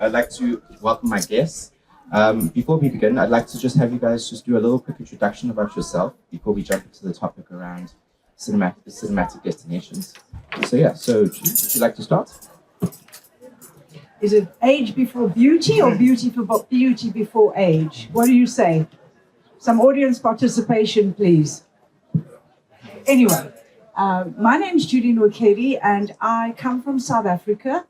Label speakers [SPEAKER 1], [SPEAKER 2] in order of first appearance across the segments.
[SPEAKER 1] I'd like to welcome my guests. Before we begin, I'd like to just have you guys just do a little quick introduction about yourself before we jump into the topic around cinematic destinations. So would you like to start?
[SPEAKER 2] Is it age before beauty or beauty before age? What do you say? Some audience participation, please. Anyway, my name is Judi Nwokedi and I come from South Africa,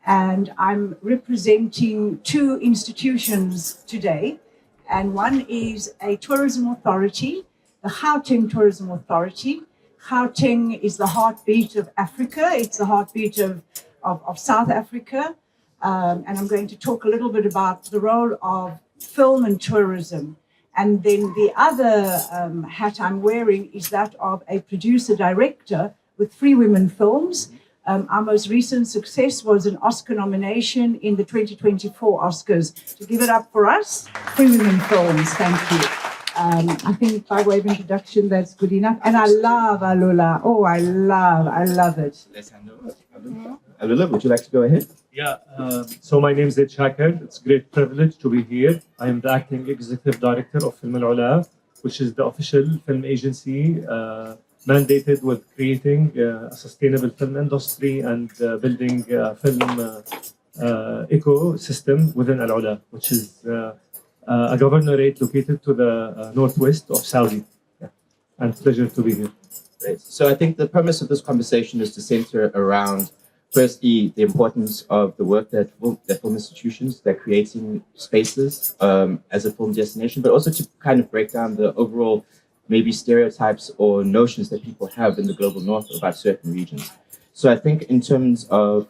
[SPEAKER 2] and I'm representing two institutions today. And one is a tourism authority, the Gauteng Tourism Authority. Gauteng is the heartbeat of Africa. It's the heartbeat of South Africa. And I'm going to talk a little bit about the role of film and tourism. And then the other hat I'm wearing is that of a producer-director with Free Women Films. Our most recent success was an Oscar nomination in the 2024 Oscars. So give it up for us, Free Women Films. Thank you. I think by way of introduction, that's good enough. And I love Alula. Oh, I love it.
[SPEAKER 1] Let's hand over. Alula, would you like to go ahead?
[SPEAKER 3] Yeah, so my name is Zachary. It's a great privilege to be here. I am the acting executive director of Film Al Ula, which is the official film agency mandated with creating a sustainable film industry and building a film ecosystem within Al Ula, which is a governorate located to the northwest of Saudi. Yeah. And pleasure to be here.
[SPEAKER 1] Great. So I think the premise of this conversation is to center around, firstly, the importance of the work that film institutions, they're creating spaces as a film destination, but also to kind of break down the overall maybe stereotypes or notions that people have in the global north about certain regions. So I think in terms of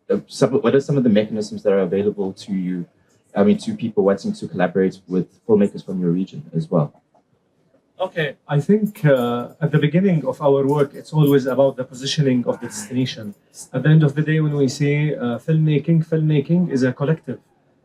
[SPEAKER 1] what are some of the mechanisms that are available to you, to people wanting to collaborate with filmmakers from your region as well?
[SPEAKER 3] Okay, I think at the beginning of our work, it's always about the positioning of the destination. At the end of the day, when we say filmmaking is a collective.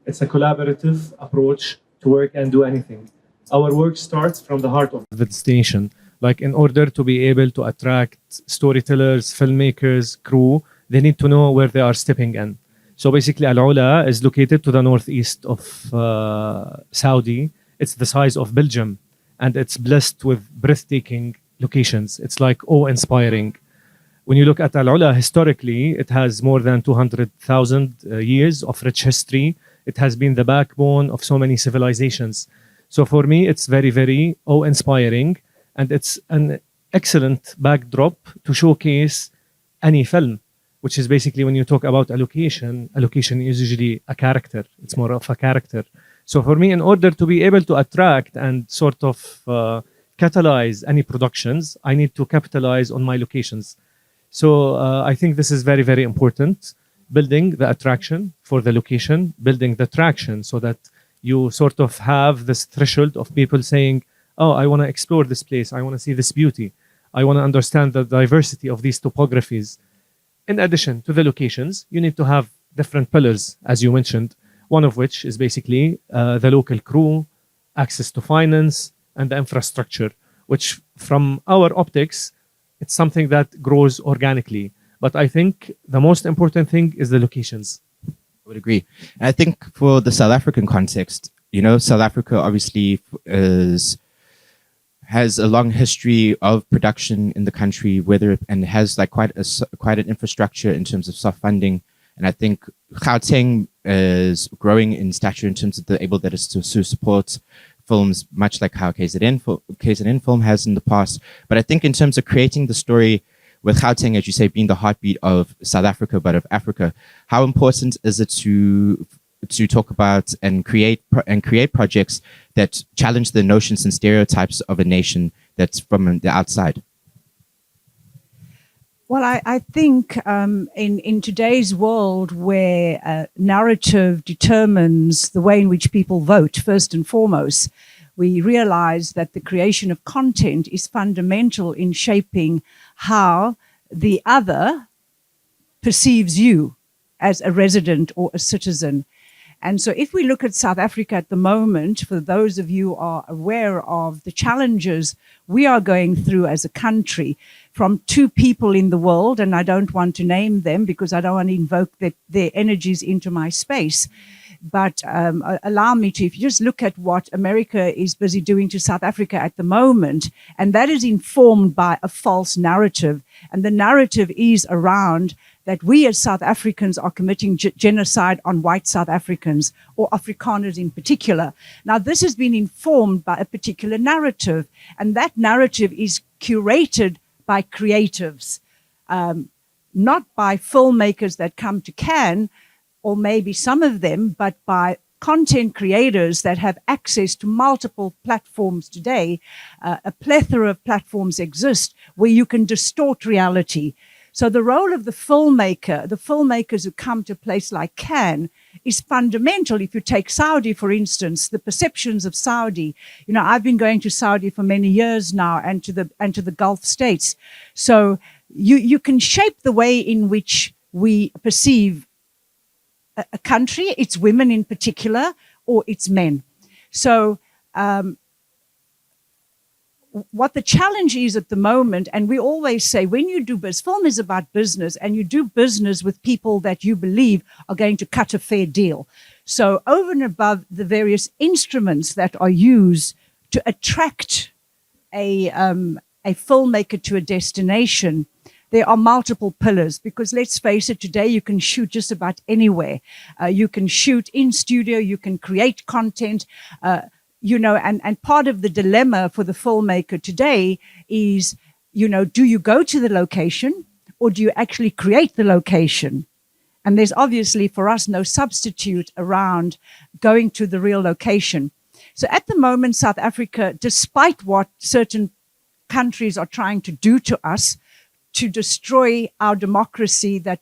[SPEAKER 3] It's a collaborative approach to work and do anything. Our work starts from the heart of the destination. Like, in order to be able to attract storytellers, filmmakers, crew, they need to know where they are stepping in. So basically, Al Ula is located to the northeast of Saudi. It's the size of Belgium. And it's blessed with breathtaking locations. It's like awe-inspiring. When you look at Al Ula historically, it has more than 200,000 years of rich history. It has been the backbone of so many civilizations. So for me, it's very, very awe-inspiring. And it's an excellent backdrop to showcase any film, which is basically, when you talk about a location is usually a character. It's more of a character. So for me, in order to be able to attract and sort of catalyze any productions, I need to capitalize on my locations. So I think this is very, very important. Building the attraction for the location, building the traction so that you sort of have this threshold of people saying, oh, I want to explore this place. I want to see this beauty. I want to understand the diversity of these topographies. In addition to the locations, you need to have different pillars, as you mentioned. One of which is basically the local crew, access to finance, and the infrastructure, which from our optics, it's something that grows organically. But I think the most important thing is the locations.
[SPEAKER 1] I would agree. And I think for the South African context, South Africa obviously has a long history of production in the country, and has like quite an infrastructure in terms of soft funding. And I think Gauteng is growing in stature in terms of the able that is to support films, much like how KZN Film has in the past. But I think in terms of creating the story with Gauteng, as you say, being the heartbeat of South Africa, but of Africa, how important is it to talk about and create projects that challenge the notions and stereotypes of a nation that's from the outside?
[SPEAKER 2] Well, I think in today's world where narrative determines the way in which people vote, first and foremost, we realize that the creation of content is fundamental in shaping how the other perceives you as a resident or a citizen. And so if we look at South Africa at the moment, for those of you who are aware of the challenges we are going through as a country, from two people in the world, and I don't want to name them because I don't want to invoke their energies into my space, but allow me to, if you just look at what America is busy doing to South Africa at the moment, and that is informed by a false narrative, and the narrative is around that we as South Africans are committing genocide on white South Africans, or AfroCannes in particular. Now, this has been informed by a particular narrative, and that narrative is curated by creatives, not by filmmakers that come to Cannes, or maybe some of them, but by content creators that have access to multiple platforms today. A plethora of platforms exist where you can distort reality. So the role of the filmmakers who come to a place like Cannes is fundamental. If you take Saudi, for instance, the perceptions of Saudi, you know, I've been going to Saudi for many years now, and to the Gulf states. So you can shape the way in which we perceive a country, its women in particular, or its men. So what the challenge is at the moment, and we always say, when you do business, film is about business, and you do business with people that you believe are going to cut a fair deal. So over and above the various instruments that are used to attract a filmmaker to a destination, there are multiple pillars, because let's face it, today you can shoot just about anywhere. You can shoot in studio, you can create content, you know, and part of the dilemma for the filmmaker today is, you know, do you go to the location or do you actually create the location? And there's obviously for us no substitute around going to the real location. So at the moment, South Africa, despite what certain countries are trying to do to us, to destroy our democracy that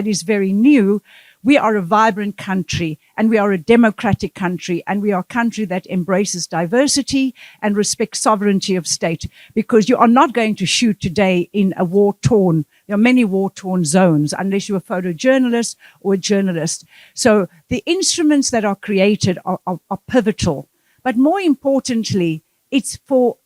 [SPEAKER 2] is very new, we are a vibrant country, and we are a democratic country, and we are a country that embraces diversity and respects sovereignty of state, because you are not going to shoot today in a war-torn, there are many war-torn zones, unless you're a photojournalist or a journalist. So the instruments that are created are pivotal. But more importantly, it's for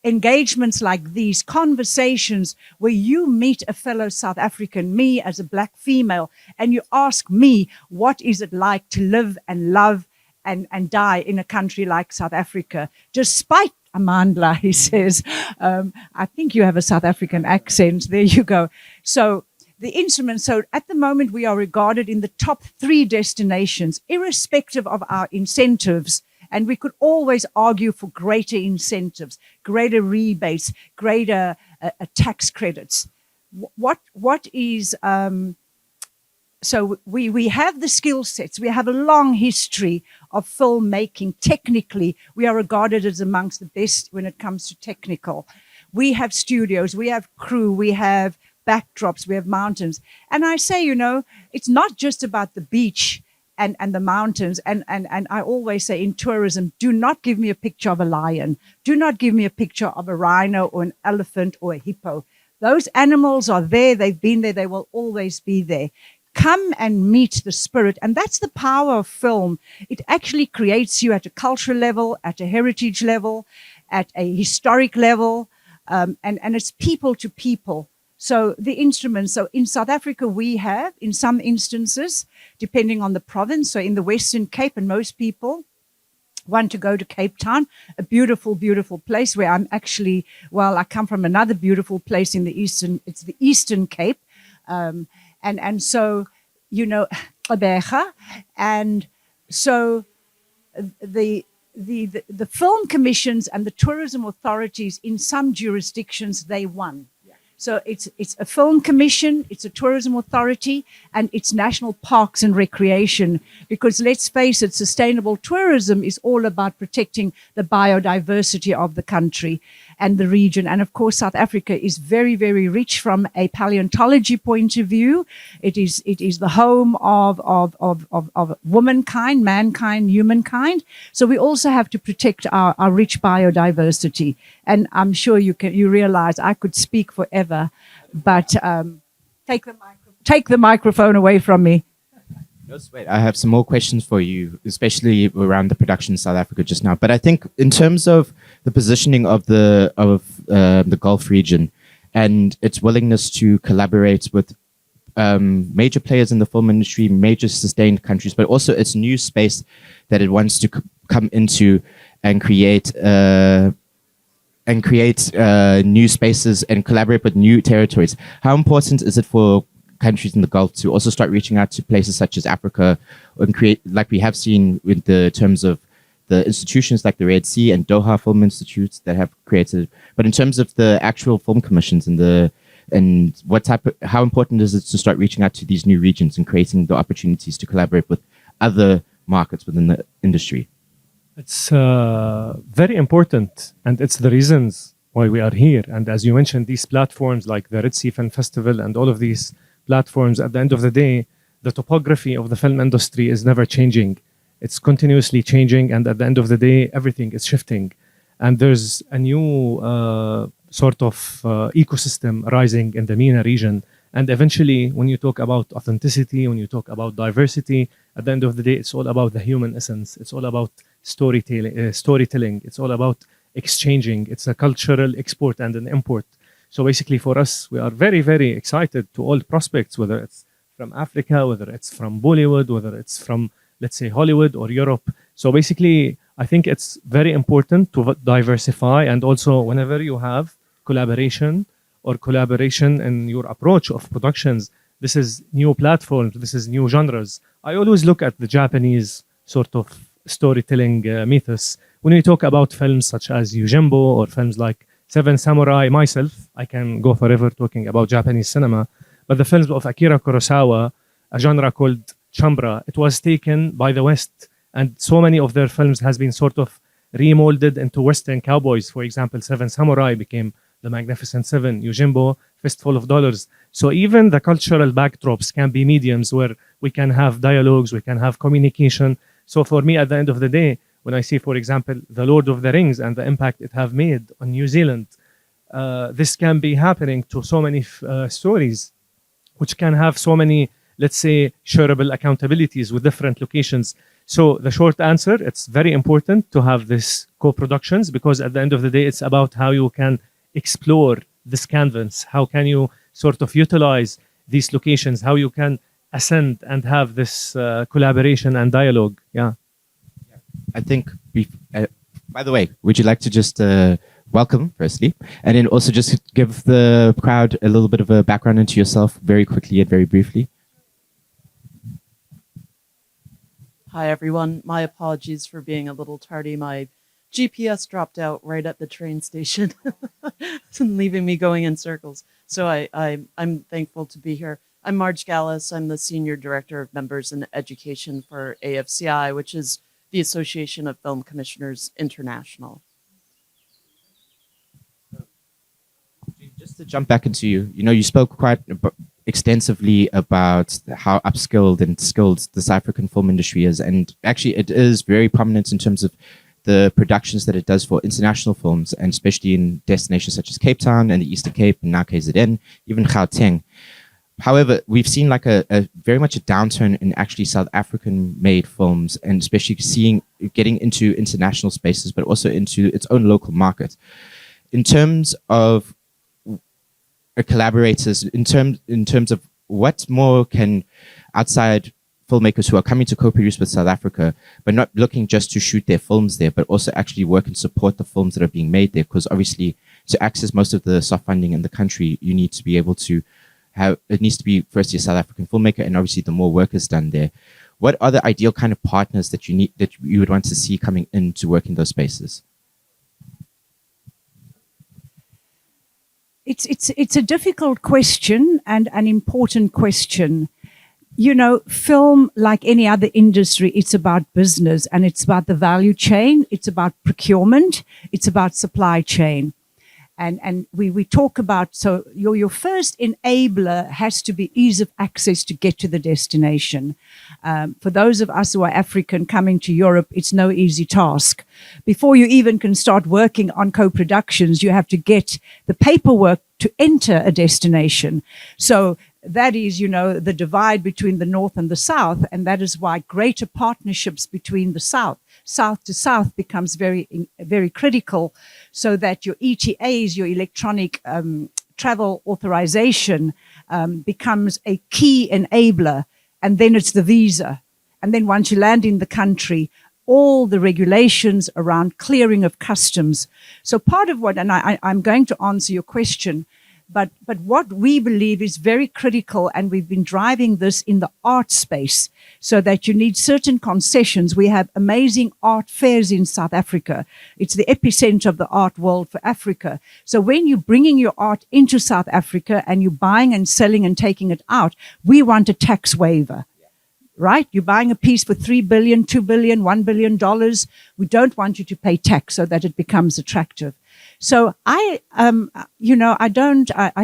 [SPEAKER 2] engagements like these, conversations where you meet a fellow South African, me as a black female, and you ask me, what is it like to live and love and die in a country like South Africa? Despite, Amandla, he says, I think you have a South African accent. There you go. So the instruments, so at the moment we are regarded in the top 3 destinations, irrespective of our incentives. And we could always argue for greater incentives, greater rebates, greater tax credits. What is, so we have the skill sets. We have a long history of filmmaking. Technically, we are regarded as amongst the best when it comes to technical. We have studios, we have crew, we have backdrops, we have mountains. And I say, you know, it's not just about the beach and the mountains. And I always say in tourism, do not give me a picture of a lion. Do not give me a picture of a rhino or an elephant or a hippo. Those animals are there. They've been there. They will always be there. Come and meet the spirit. And that's the power of film. It actually creates you at a cultural level, at a heritage level, at a historic level. And it's people to people. So the instruments, so in South Africa, we have, in some instances, depending on the province, so in the Western Cape, and most people want to go to Cape Town, a beautiful, beautiful place where I'm actually, well, I come from another beautiful place in the Eastern, it's the Eastern Cape. And so, you know, and so the film commissions and the tourism authorities in some jurisdictions, they won. So it's a film commission, it's a tourism authority, and it's national parks and recreation. Because let's face it, sustainable tourism is all about protecting the biodiversity of the country and the region. And of course, South Africa is very, very rich from a paleontology point of view. It is the home of womankind, mankind, humankind. So we also have to protect our rich biodiversity. And I'm sure you realize I could speak forever, but take the microphone away from me.
[SPEAKER 1] No sweat. I have some more questions for you, especially around the production in South Africa just now. But I think in terms of the positioning of the Gulf region and its willingness to collaborate with major players in the film industry, major sustained countries, but also its new space that it wants to come into and create new spaces and collaborate with new territories. How important is it for countries in the Gulf to also start reaching out to places such as Africa and create, like we have seen with the terms of the institutions like the Red Sea and Doha Film Institutes that have created, but in terms of the actual film commissions and how important is it to start reaching out to these new regions and creating the opportunities to collaborate with other markets within the industry?
[SPEAKER 3] It's very important, and it's the reasons why we are here. And as you mentioned, these platforms like the Red Sea Film Festival and all of these platforms, at the end of the day, the topography of the film industry is never changing. It's continuously changing, and at the end of the day, everything is shifting. And there's a new sort of ecosystem rising in the MENA region. And eventually, when you talk about authenticity, when you talk about diversity, at the end of the day, it's all about the human essence. It's all about storytelling. It's all about exchanging. It's a cultural export and an import. So basically for us, we are very, very excited to all prospects, whether it's from Africa, whether it's from Bollywood, whether it's from, let's say, Hollywood or Europe. So basically, I think it's very important to diversify. And also whenever you have collaboration in your approach of productions, this is new platforms, this is new genres. I always look at the Japanese sort of storytelling mythos. When we talk about films such as Yojimbo or films like Seven Samurai, myself, I can go forever talking about Japanese cinema, but the films of Akira Kurosawa, a genre called Chambra, it was taken by the West, and so many of their films has been sort of remolded into Western cowboys. For example, Seven Samurai became The Magnificent Seven, Yojimbo, Fistful of Dollars. So even the cultural backdrops can be mediums where we can have dialogues, we can have communication. So for me, at the end of the day, when I see, for example, The Lord of the Rings and the impact it have made on New Zealand, this can be happening to so many stories, which can have so many, let's say, shareable accountabilities with different locations. So the short answer, it's very important to have this co-productions, because at the end of the day, it's about how you can explore this canvas. How can you sort of utilize these locations? How you can ascend and have this collaboration and dialogue. Yeah.
[SPEAKER 1] I think, by the way, would you like to just welcome, firstly, and then also just give the crowd a little bit of a background into yourself very quickly and very briefly?
[SPEAKER 4] Hi, everyone. My apologies for being a little tardy. My GPS dropped out right at the train station, leaving me going in circles. So I'm thankful to be here. I'm Marge Gallus. I'm the Senior Director of Members in Education for AFCI, which is the Association of Film Commissioners International.
[SPEAKER 1] Just to jump back into you, you spoke quite extensively about how upskilled and skilled the South African film industry is. And actually, it is very prominent in terms of the productions that it does for international films, and especially in destinations such as Cape Town and the Eastern Cape, and now KZN, even Gauteng. However, we've seen like a very much a downturn in actually South African made films, and especially getting into international spaces, but also into its own local market. In terms of collaborators, in terms of what more can outside filmmakers who are coming to co-produce with South Africa, but not looking just to shoot their films there, but also actually work and support the films that are being made there, because obviously to access most of the soft funding in the country, you need to be able to it needs to be firstly a South African filmmaker, and obviously the more work is done there. What are the ideal kind of partners that you would want to see coming in to work in those spaces?
[SPEAKER 2] It's a difficult question and an important question. Film, like any other industry, it's about business, and it's about the value chain. It's about procurement. It's about supply chain. And we talk about, so your first enabler has to be ease of access to get to the destination. For those of us who are African coming to Europe, it's no easy task. Before you even can start working on co-productions, you have to get the paperwork to enter a destination. So that is, the divide between the North and the South. And that is why greater partnerships between the South to South becomes very, very critical, so that your ETAs, your electronic travel authorization, becomes a key enabler. And then it's the visa. And then once you land in the country, all the regulations around clearing of customs. So part of what, and I'm going to answer your question, but what we believe is very critical, and we've been driving this in the art space, so that you need certain concessions. We have amazing art fairs in South Africa. It's the epicenter of the art world for Africa. So when you're bringing your art into South Africa and you're buying and selling and taking it out, we want a tax waiver. Right? You're buying a piece for $3 billion, $2 billion, $1 billion. We don't want you to pay tax so that it becomes attractive. So I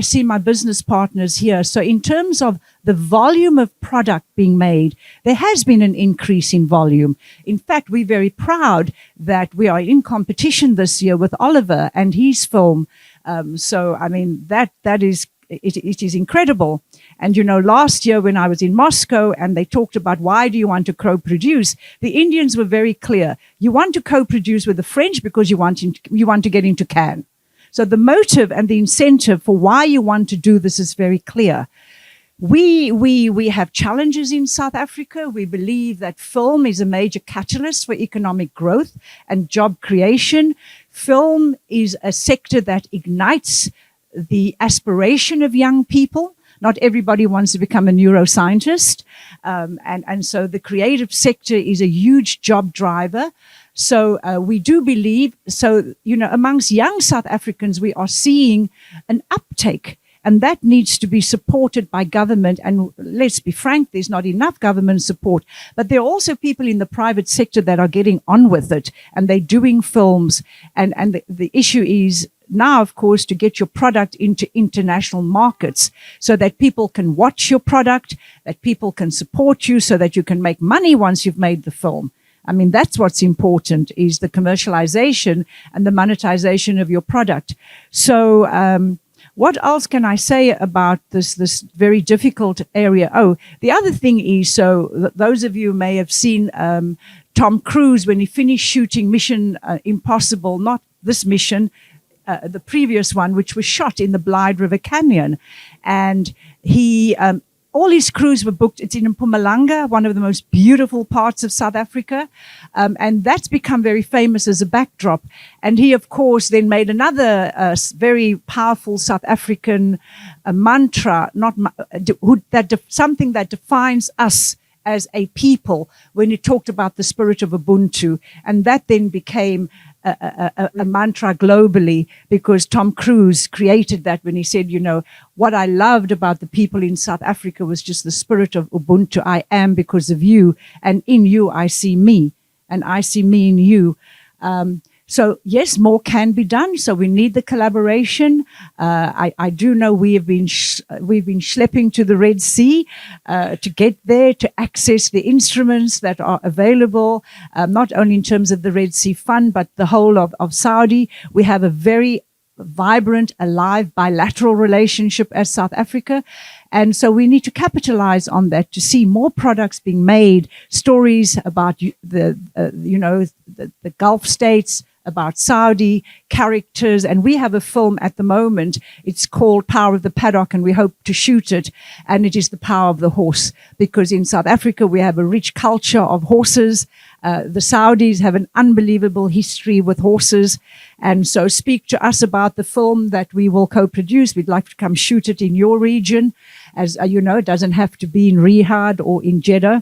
[SPEAKER 2] see my business partners here. So in terms of the volume of product being made, there has been an increase in volume. In fact, we're very proud that we are in competition this year with Oliver and his film. That is, it is incredible. And, last year when I was in Moscow and they talked about why do you want to co-produce, the Indians were very clear. You want to co-produce with the French because you want to get into Cannes. So the motive and the incentive for why you want to do this is very clear. We have challenges in South Africa. We believe that film is a major catalyst for economic growth and job creation. Film is a sector that ignites the aspiration of young people. Not everybody wants to become a neuroscientist. And so the creative sector is a huge job driver. So we do believe, amongst young South Africans, we are seeing an uptake, and that needs to be supported by government. And let's be frank, there's not enough government support, but there are also people in the private sector that are getting on with it, and they're doing films. And the issue is now, of course, to get your product into international markets so that people can watch your product, that people can support you, so that you can make money once you've made the film. I mean, that's what's important, is the commercialization and the monetization of your product. So what else can I say about this very difficult area? Oh, the other thing is, those of you may have seen Tom Cruise when he finished shooting Mission Impossible, not this mission, the previous one, which was shot in the Blyde River Canyon. And he, all his crews were booked. It's in Mpumalanga, one of the most beautiful parts of South Africa. And that's become very famous as a backdrop. And he, of course, then made another very powerful South African mantra, something that defines us as a people, when he talked about the spirit of Ubuntu. And that then became a mantra globally, because Tom Cruise created that when he said, what I loved about the people in South Africa was just the spirit of Ubuntu. I am because of you, and in you I see me, and I see me in you. So yes, more can be done. So we need the collaboration. I do know we've been schlepping to the Red Sea to get there, to access the instruments that are available, not only in terms of the Red Sea Fund, but the whole of Saudi. We have a very vibrant, alive, bilateral relationship as South Africa. And so we need to capitalize on that, to see more products being made, stories about the Gulf states, about Saudi characters. And we have a film at the moment. It's called Power of the Paddock, and we hope to shoot it. And it is the power of the horse, because in South Africa, we have a rich culture of horses. The Saudis have an unbelievable history with horses. And so speak to us about the film that we will co-produce. We'd like to come shoot it in your region. As it doesn't have to be in Riyadh or in Jeddah.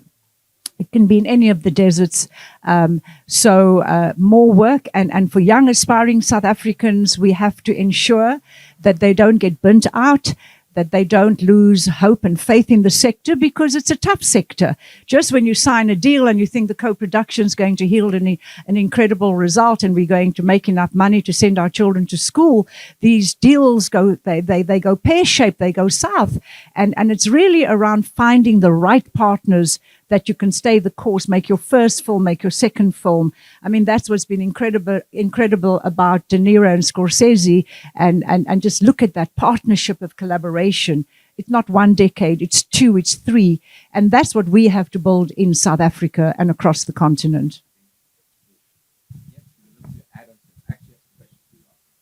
[SPEAKER 2] It can be in any of the deserts. More work. And for young aspiring South Africans, we have to ensure that they don't get burnt out, that they don't lose hope and faith in the sector, because it's a tough sector. Just when you sign a deal and you think the co-production is going to yield an incredible result and we're going to make enough money to send our children to school, these deals go pear-shaped, they go south. And it's really around finding the right partners that you can stay the course, make your first film, make your second film. I mean, that's what's been incredible about De Niro and Scorsese, and just look at that partnership of collaboration. It's not 1 decade, it's 2, it's 3. And that's what we have to build in South Africa and across the continent.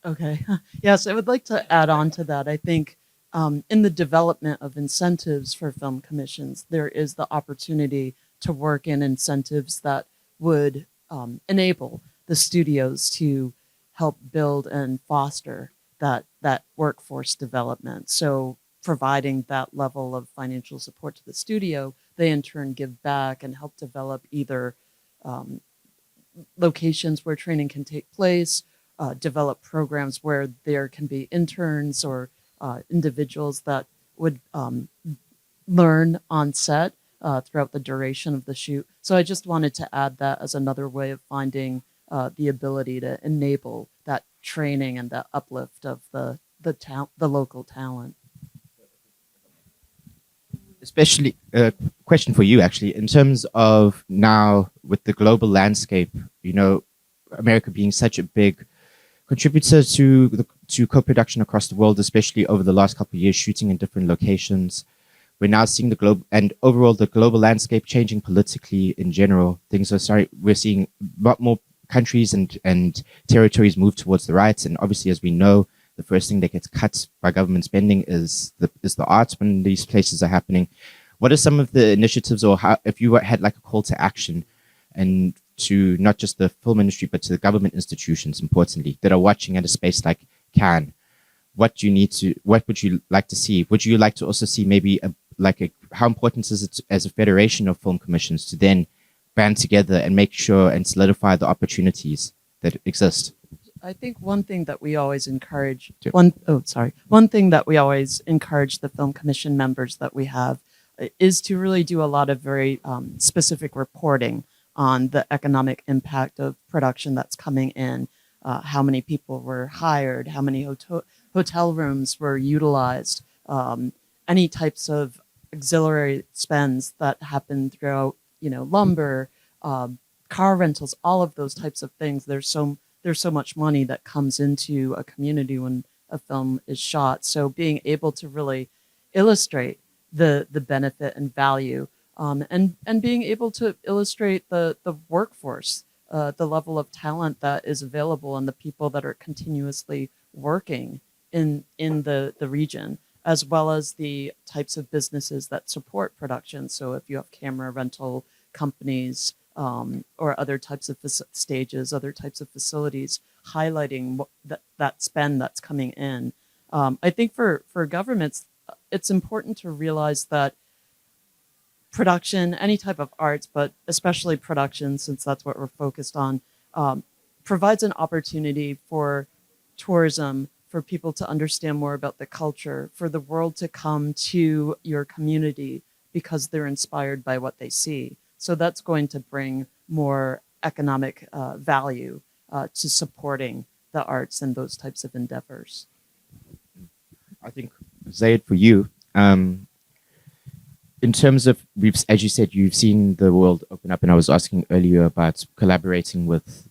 [SPEAKER 4] Okay. Yes, I would like to add on to that. I think in the development of incentives for film commissions, there is the opportunity to work in incentives that would enable the studios to help build and foster that workforce development. So providing that level of financial support to the studio, they in turn give back and help develop either locations where training can take place, develop programs where there can be interns or individuals that would learn on set throughout the duration of the shoot. So I just wanted to add that as another way of finding the ability to enable that training and that uplift of the local talent.
[SPEAKER 1] Especially, question for you actually, in terms of now with the global landscape, you know, America being such a big contributor to co-production across the world, especially over the last couple of years, shooting in different locations. We're now seeing the globe and overall the global landscape changing politically in general. We're seeing a lot more countries and territories move towards the right. And obviously, as we know, the first thing that gets cut by government spending is the arts when these places are happening. What are some of the initiatives, or how, if you had like a call to action, and to not just the film industry, but to the government institutions, importantly, that are watching at a space like Cannes, what would you like to see? Would you like to also see maybe how important is it as a federation of film commissions to then band together and make sure and solidify the opportunities that exist?
[SPEAKER 4] I think one thing that we always encourage, one thing that we always encourage the film commission members that we have is to really do a lot of very specific reporting on the economic impact of production that's coming in, how many people were hired, how many hotel rooms were utilized, any types of auxiliary spends that happen throughout, lumber, car rentals, all of those types of things. There's so much money that comes into a community when a film is shot. So being able to really illustrate the benefit and value, and being able to illustrate the workforce, the level of talent that is available and the people that are continuously working in the region, as well as the types of businesses that support production. So if you have camera rental companies, or other types of stages, other types of facilities, highlighting that spend that's coming in. I think for governments, it's important to realize that production, any type of arts, but especially production, since that's what we're focused on, provides an opportunity for tourism, for people to understand more about the culture, for the world to come to your community because they're inspired by what they see. So that's going to bring more economic value to supporting the arts and those types of endeavors.
[SPEAKER 1] I think, Zaid, for you, in terms of, as you said, you've seen the world open up, and I was asking earlier about collaborating with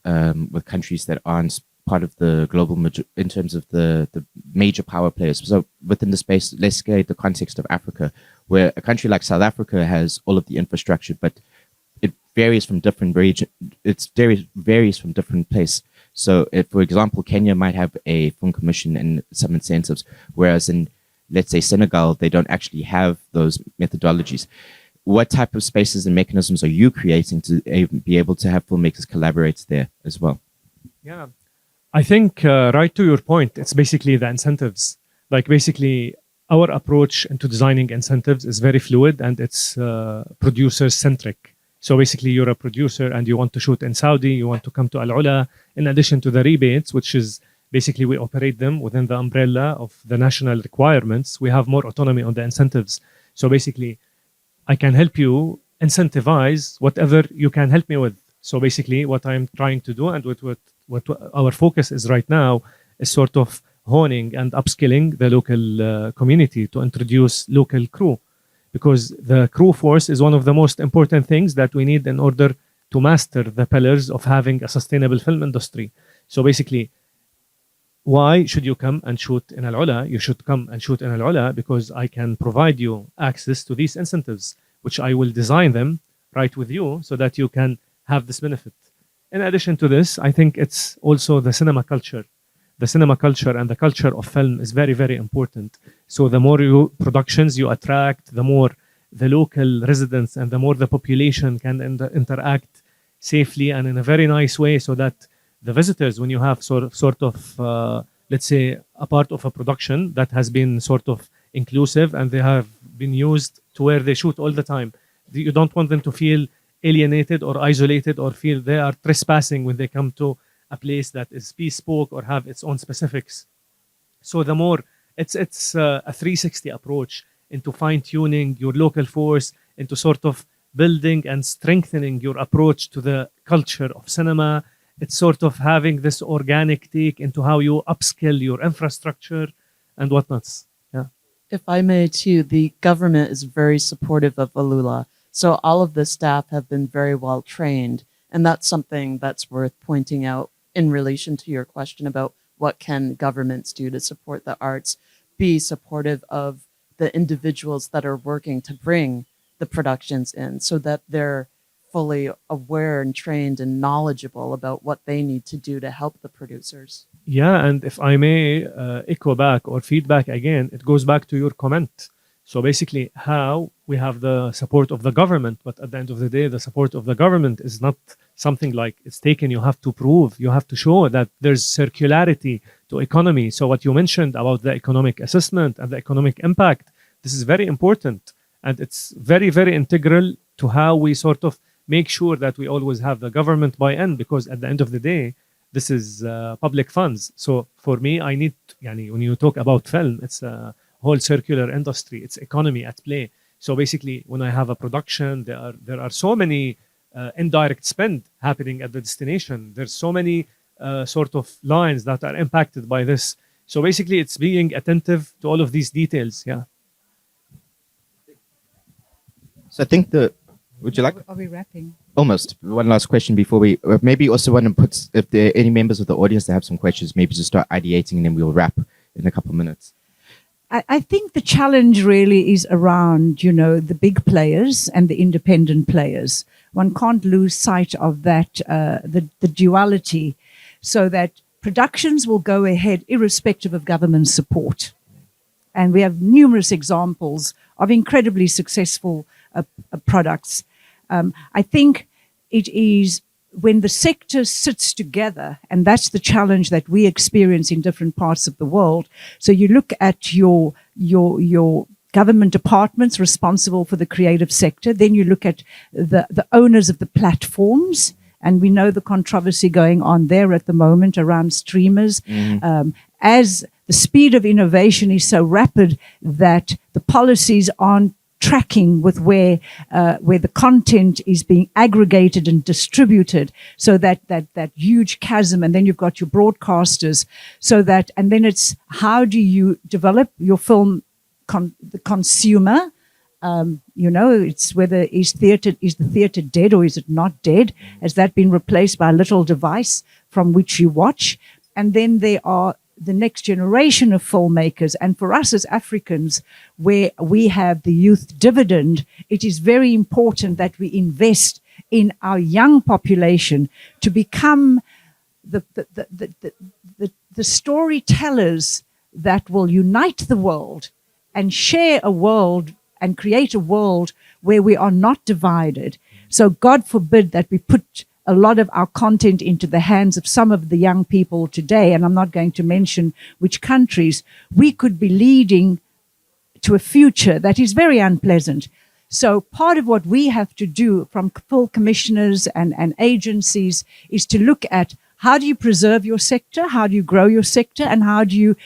[SPEAKER 1] countries that aren't part of the global, in terms of the major power players. So within the space, let's get the context of Africa, where a country like South Africa has all of the infrastructure, but it varies from different region. It varies from different place. So, for example, Kenya might have a film commission and some incentives, whereas in, let's say, Senegal, they don't actually have those methodologies. What type of spaces and mechanisms are you creating to be able to have filmmakers collaborate there as well?
[SPEAKER 3] Yeah, I think right to your point, it's basically the incentives. Like basically, our approach into designing incentives is very fluid and it's producer-centric. So basically, you're a producer and you want to shoot in Saudi, you want to come to Al Ula, in addition to the rebates, which is basically we operate them within the umbrella of the national requirements. We have more autonomy on the incentives. So basically, I can help you incentivize whatever you can help me with. So basically, what I'm trying to do and what our focus is right now is sort of honing and upskilling the local community to introduce local crew. Because the crew force is one of the most important things that we need in order to master the pillars of having a sustainable film industry. So basically, why should you come and shoot in Al Ula? You should come and shoot in Al Ula because I can provide you access to these incentives, which I will design them right with you so that you can have this benefit. In addition to this, I think it's also the cinema culture. The cinema culture and the culture of film is very, very important. So the more productions you attract, the more the local residents and the more the population can interact safely and in a very nice way, so that the visitors, when you have sort of let's say a part of a production that has been sort of inclusive and they have been used to where they shoot all the time, you don't want them to feel alienated or isolated or feel they are trespassing when they come to a place that is bespoke or have its own specifics. So the more it's a 360 approach into fine-tuning your local force, into sort of building and strengthening your approach to the culture of cinema. It's sort of having this organic take into how you upskill your infrastructure and whatnots. Yeah.
[SPEAKER 4] If I may too, the government is very supportive of Alula. So all of the staff have been very well trained. And that's something that's worth pointing out in relation to your question about what can governments do to support the arts, be supportive of the individuals that are working to bring the productions in so that they're fully aware and trained and knowledgeable about what they need to do to help the producers.
[SPEAKER 3] Yeah, and if I may echo back or feedback again, it goes back to your comment. So basically how we have the support of the government, but at the end of the day, the support of the government is not something like it's taken. You have to prove, you have to show that there's circularity to economy. So what you mentioned about the economic assessment and the economic impact, this is very important. And it's very, very integral to how we sort of make sure that we always have the government buy-in, because at the end of the day, this is public funds. So for me, I need, when you talk about film, it's a whole circular industry, it's economy at play. So basically, when I have a production, there are so many indirect spend happening at the destination. There's so many sort of lines that are impacted by this. So basically, it's being attentive to all of these details. Yeah.
[SPEAKER 1] So I think would you like?
[SPEAKER 2] Are we wrapping?
[SPEAKER 1] Almost. One last question before we maybe also want to put, if there are any members of the audience that have some questions, maybe just start ideating and then we'll wrap in a couple of minutes.
[SPEAKER 2] I think the challenge really is around, the big players and the independent players. One can't lose sight of that, the duality, so that productions will go ahead irrespective of government support. And we have numerous examples of incredibly successful products. I think it is when the sector sits together, and that's the challenge that we experience in different parts of the world. So you look at your government departments responsible for the creative sector, then you look at the owners of the platforms, and we know the controversy going on there at the moment around streamers. As the speed of innovation is so rapid that the policies aren't tracking with where the content is being aggregated and distributed, so that huge chasm, and then you've got your broadcasters, and then it's how do you develop your film the consumer, it's whether is the theater dead or is it not dead? Has that been replaced by a little device from which you watch? And then there are the next generation of filmmakers. And for us as Africans, where we have the youth dividend, it is very important that we invest in our young population to become the storytellers that will unite the world and share a world and create a world where we are not divided. So God forbid that we put a lot of our content into the hands of some of the young people today, and I'm not going to mention which countries. We could be leading to a future that is very unpleasant. So part of what we have to do from full commissioners and agencies is to look at how do you preserve your sector, how do you grow your sector, and how do you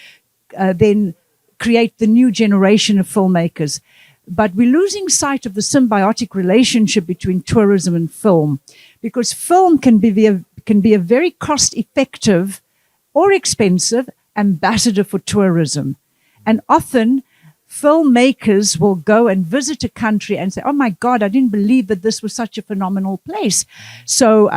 [SPEAKER 2] then create the new generation of filmmakers. But we're losing sight of the symbiotic relationship between tourism and film, because film can be a very cost-effective or expensive ambassador for tourism. And often filmmakers will go and visit a country and say, oh my God, I didn't believe that this was such a phenomenal place. So,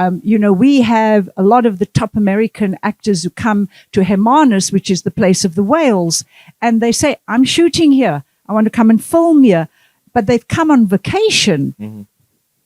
[SPEAKER 2] we have a lot of the top American actors who come to Hermanus, which is the place of the whales, and they say, I'm shooting here. I want to come and film here. But they've come on vacation. Mm-hmm.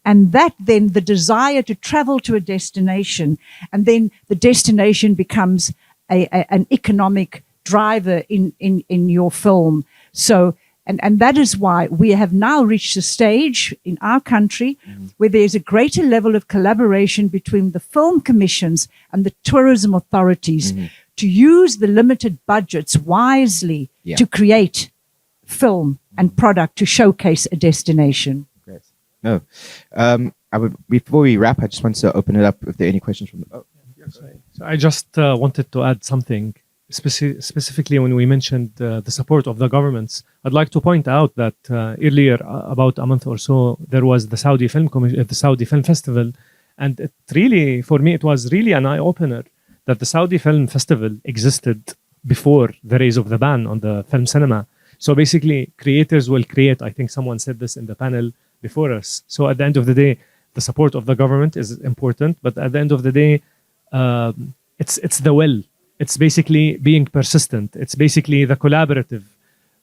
[SPEAKER 2] And that then the desire to travel to a destination, and then the destination becomes an economic driver in your film. So, and that is why we have now reached a stage in our country where there's a greater level of collaboration between the film commissions and the tourism authorities to use the limited budgets wisely to create film and product to showcase a destination.
[SPEAKER 1] Great. No, before we wrap, I just want to open it up if there are any questions from the...
[SPEAKER 3] So I just wanted to add something. Specifically when we mentioned the support of the governments, I'd like to point out that earlier, about a month or so, there was the Saudi Film Festival, and it really, for me, it was really an eye-opener that the Saudi Film Festival existed before the rise of the ban on the film cinema. So basically, creators will create. I think someone said this in the panel before us. So at the end of the day, the support of the government is important, but at the end of the day, it's the will. It's basically being persistent. It's basically the collaborative.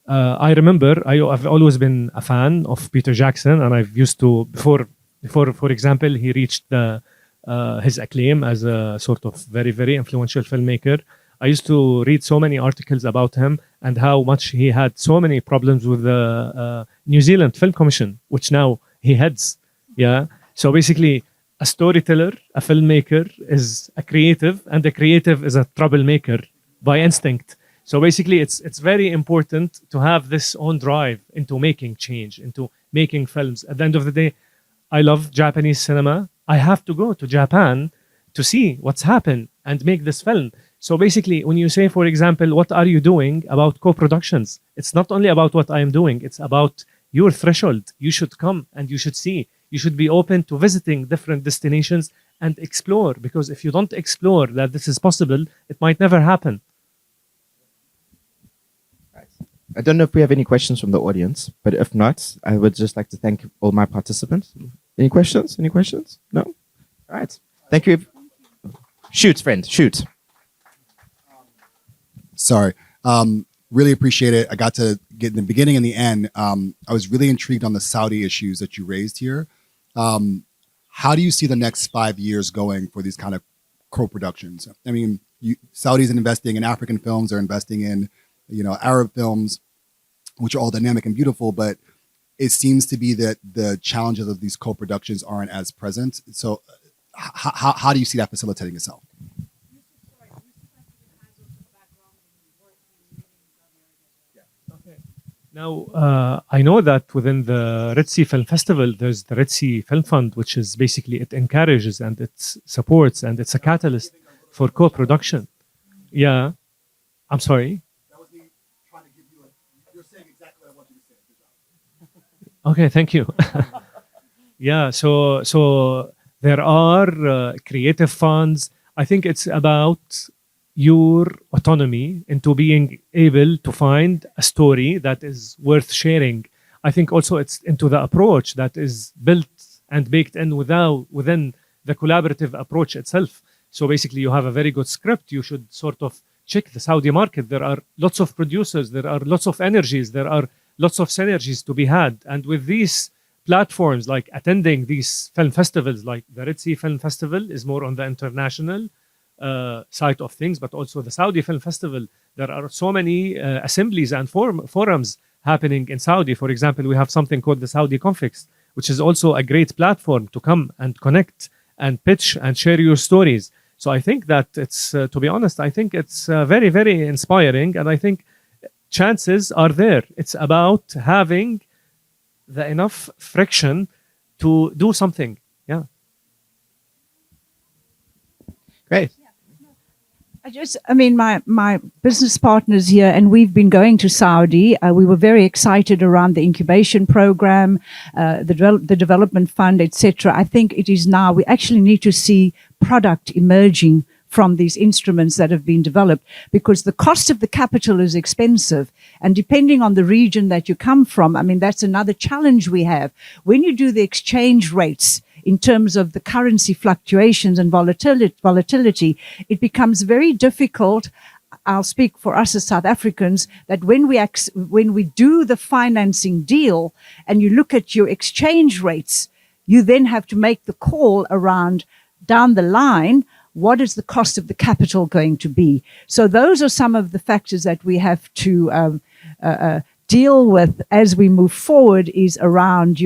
[SPEAKER 3] I remember I've always been a fan of Peter Jackson, and I've used to before, for example, he reached his acclaim as a sort of very, very influential filmmaker. I used to read so many articles about him and how much he had so many problems with the New Zealand Film Commission, which now he heads. Yeah. So basically, a storyteller, a filmmaker is a creative, and a creative is a troublemaker by instinct. So basically, it's very important to have this own drive into making change, into making films. At the end of the day, I love Japanese cinema. I have to go to Japan to see what's happened and make this film. So basically, when you say, for example, what are you doing about co-productions? It's not only about what I am doing. It's about your threshold. You should come and you should see. You should be open to visiting different destinations and explore, because if you don't explore that this is possible, it might never happen.
[SPEAKER 1] I don't know if we have any questions from the audience, but if not, I would just like to thank all my participants. Any questions? Any questions? No? All right. Thank you. Shoot, friend, shoot.
[SPEAKER 5] Sorry. Really appreciate it. I got to get in the beginning and the end. I was really intrigued on the Saudi issues that you raised here. How do you see the next 5 years going for these kind of co-productions? I mean, Saudis are investing in African films, they're investing in, Arab films, which are all dynamic and beautiful, but it seems to be that the challenges of these co-productions aren't as present. So how do you see that facilitating itself?
[SPEAKER 3] Now, I know that within the Red Sea Film Festival, there's the Red Sea Film Fund, which is basically, it encourages and it supports and it's a catalyst for co-production. Yeah. I'm sorry.
[SPEAKER 5] That was me trying to give you you're saying exactly what I want you to say. Good job.
[SPEAKER 3] Okay, thank you. Yeah, so there are creative funds. I think it's about your autonomy into being able to find a story that is worth sharing. I think also it's into the approach that is built and baked in within the collaborative approach itself. So basically you have a very good script. You should sort of check the Saudi market. There are lots of producers. There are lots of energies. There are lots of synergies to be had. And with these platforms, like attending these film festivals, like the Red Sea Film Festival is more on the international side of things, but also the Saudi Film Festival. There are so many assemblies and forums happening in Saudi. For example, we have something called the Saudi Conflicts, which is also a great platform to come and connect and pitch and share your stories. So I think that it's, to be honest, I think it's very, very inspiring, and I think chances are there. It's about having the enough friction to do something. Yeah.
[SPEAKER 1] Great.
[SPEAKER 2] My business partners here, and we've been going to Saudi. We were very excited around the incubation program, the development fund, etc. I think it is now, we actually need to see product emerging from these instruments that have been developed, because the cost of the capital is expensive. And depending on the region that you come from, I mean, that's another challenge we have. When you do the exchange rates in terms of the currency fluctuations and volatility, it becomes very difficult. I'll speak for us as South Africans, that when we do the financing deal and you look at your exchange rates, you then have to make the call around down the line, what is the cost of the capital going to be? So those are some of the factors that we have to deal with as we move forward, is around,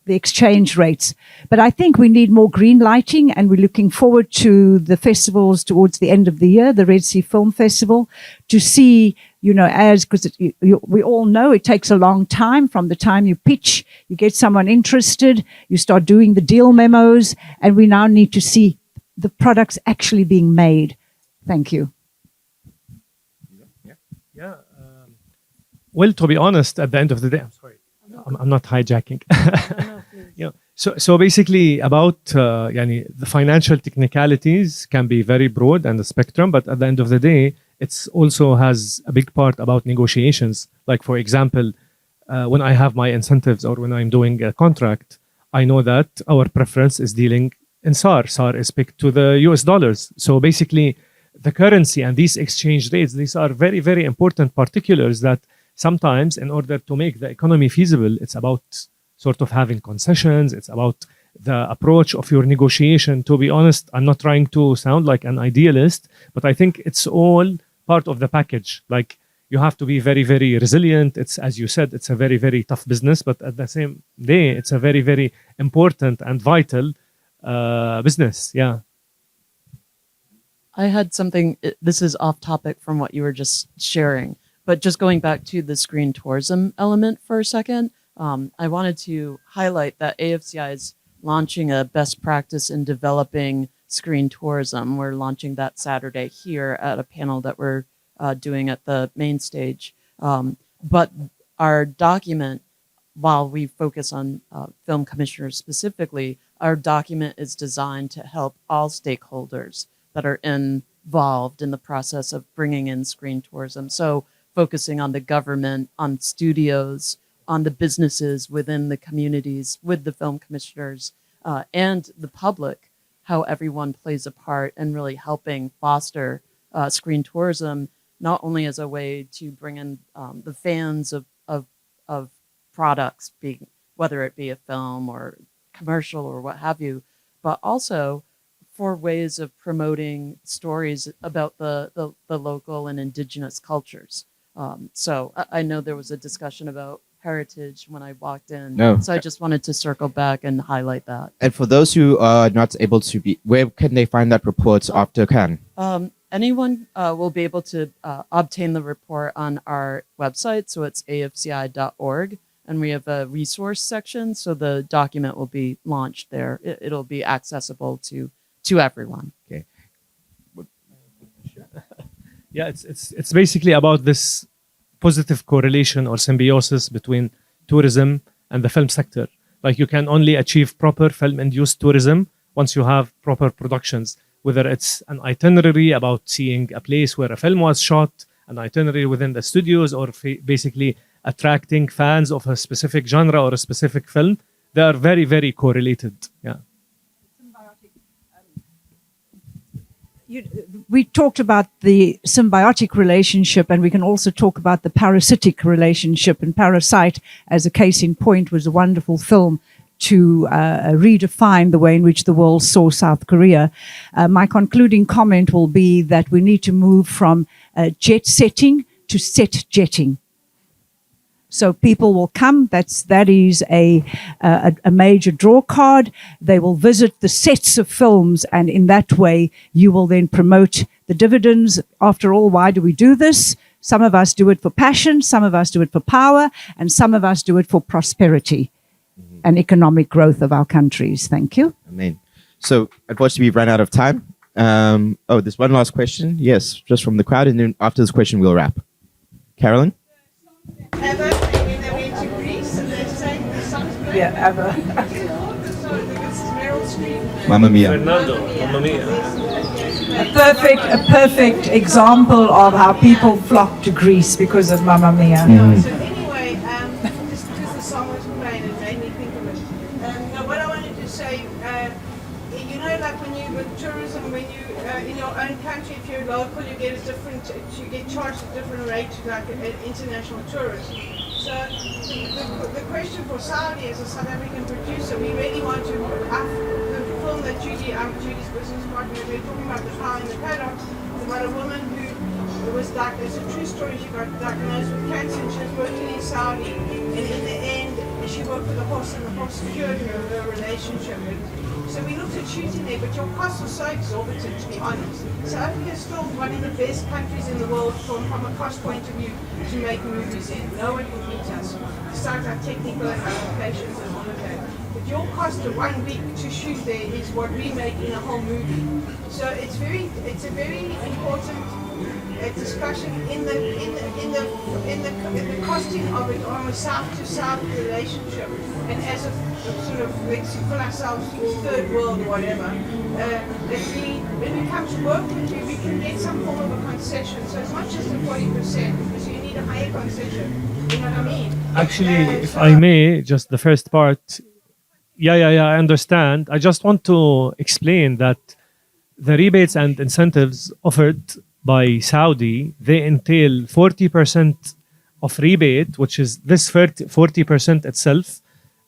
[SPEAKER 2] the exchange rates. But I think we need more green lighting, and we're looking forward to the festivals towards the end of the year, the Red Sea Film Festival, to see, because we all know it takes a long time from the time you pitch, you get someone interested, you start doing the deal memos, and we now need to see the products actually being made. Thank you.
[SPEAKER 3] Yeah. Well, to be honest, at the end of the day, I'm sorry. I'm not hijacking. So basically about the financial technicalities can be very broad and the spectrum, but at the end of the day, it's also has a big part about negotiations. Like, for example, when I have my incentives or when I'm doing a contract, I know that our preference is dealing in SAR. SAR is pegged to the US dollars. So basically the currency and these exchange rates, these are very, very important particulars that sometimes, in order to make the economy feasible, it's about sort of having concessions. It's about the approach of your negotiation. To be honest, I'm not trying to sound like an idealist, but I think it's all part of the package. Like, you have to be very, very resilient. It's, as you said, it's a very, very tough business, but at the same day, it's a very, very important and vital business. Yeah.
[SPEAKER 4] I had something, this is off topic from what you were just sharing, but just going back to the screen tourism element for a second, I wanted to highlight that AFCI is launching a best practice in developing screen tourism. We're launching that Saturday here at a panel that we're doing at the main stage. But our document, while we focus on film commissioners specifically, our document is designed to help all stakeholders that are involved in the process of bringing in screen tourism. So focusing on the government, on studios, on the businesses within the communities, with the film commissioners, and the public, how everyone plays a part in really helping foster screen tourism, not only as a way to bring in the fans of products, being, whether it be a film or commercial or what have you, but also for ways of promoting stories about the local and indigenous cultures. So I know there was a discussion about heritage when I walked in.
[SPEAKER 1] No.
[SPEAKER 4] So I just wanted to circle back and highlight that.
[SPEAKER 1] And for those who are not able to be, where can they find that report after Cannes?
[SPEAKER 4] Anyone will be able to obtain the report on our website. So it's afci.org. And we have a resource section. So the document will be launched there. It'll be accessible to everyone.
[SPEAKER 1] Okay.
[SPEAKER 3] Yeah, it's basically about this positive correlation or symbiosis between tourism and the film sector. Like, you can only achieve proper film-induced tourism once you have proper productions, whether it's an itinerary about seeing a place where a film was shot, an itinerary within the studios, or basically attracting fans of a specific genre or a specific film. They are very, very correlated. Yeah.
[SPEAKER 2] We talked about the symbiotic relationship, and we can also talk about the parasitic relationship. And Parasite, as a case in point, was a wonderful film to redefine the way in which the world saw South Korea. My concluding comment will be that we need to move from jet setting to set jetting. So people will come. That is a major draw card. They will visit the sets of films, and in that way, you will then promote the dividends. After all, why do we do this? Some of us do it for passion, some of us do it for power, and some of us do it for prosperity and economic growth of our countries. Thank you.
[SPEAKER 1] Amen. So, unfortunately, we've run out of time. There's one last question. Yes, just from the crowd, and then after this question, we'll wrap. Carolyn?
[SPEAKER 2] Ever in their way to Greece, and they're saying the sun's great. Yeah, ever. This is Meryl Streep.
[SPEAKER 6] Mamma Mia.
[SPEAKER 3] Fernando, Mamma Mia.
[SPEAKER 2] A perfect example of how people flock to Greece because of Mamma Mia.
[SPEAKER 7] So anyway, just because the song was playing, it made me think of it. No, what I wanted to say, you know, like when you with tourism, when you in your own country, if you're local, you get a different, you get charged a different rate to like an international tourist. So the question for Saudi as a South African producer, we really want to. The film that Judy's business partner, we're talking about the Fire in the Paddock. It's about a woman who was it's a true story. She got diagnosed with cancer and she was working in Saudi. And in the end, she worked with a horse and the horse cured her relationship. So we looked at shooting there, but your costs are so exorbitant, to be honest. South Africa is still one of the best countries in the world from a cost point of view to make movies in. No one can beat us. Besides our technical and applications and all of that. But your cost of 1 week to shoot there is what we make in a whole movie. So it's a very important discussion in the costing of it on a South-to-South relationship, and as a sort of, let's call ourselves third world or whatever, that when we come to work with you, we can get some form of a concession. So it's not just a 40%, because you need a higher concession. You know what I mean?
[SPEAKER 3] Actually, if I may, just the first part. Yeah, I understand. I just want to explain that the rebates and incentives offered by Saudi, they entail 40% of rebate, which is this 40% itself.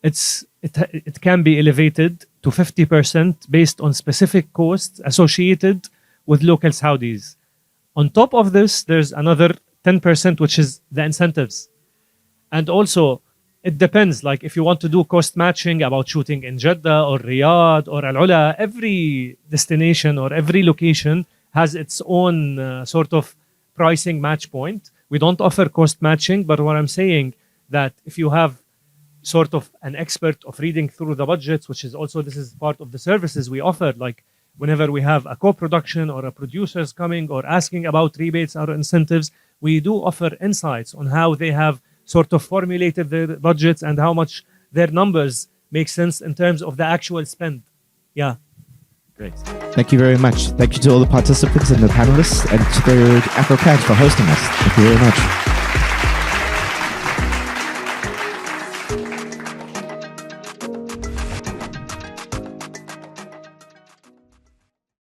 [SPEAKER 3] It can be elevated to 50% based on specific costs associated with local Saudis. On top of this, there's another 10%, which is the incentives. And also, it depends, like if you want to do cost matching about shooting in Jeddah or Riyadh or Al Ula, every destination or every location has its own sort of pricing match point. We don't offer cost matching, but what I'm saying that if you have sort of an expert of reading through the budgets, which is also, this is part of the services we offer, like whenever we have a co-production or a producer's coming or asking about rebates or incentives, we do offer insights on how they have sort of formulated their budgets and how much their numbers make sense in terms of the actual spend. Yeah.
[SPEAKER 1] Great. Thank you very much. Thank you to all the participants and the panelists, and to the AfroCannes for hosting us. Thank you very much.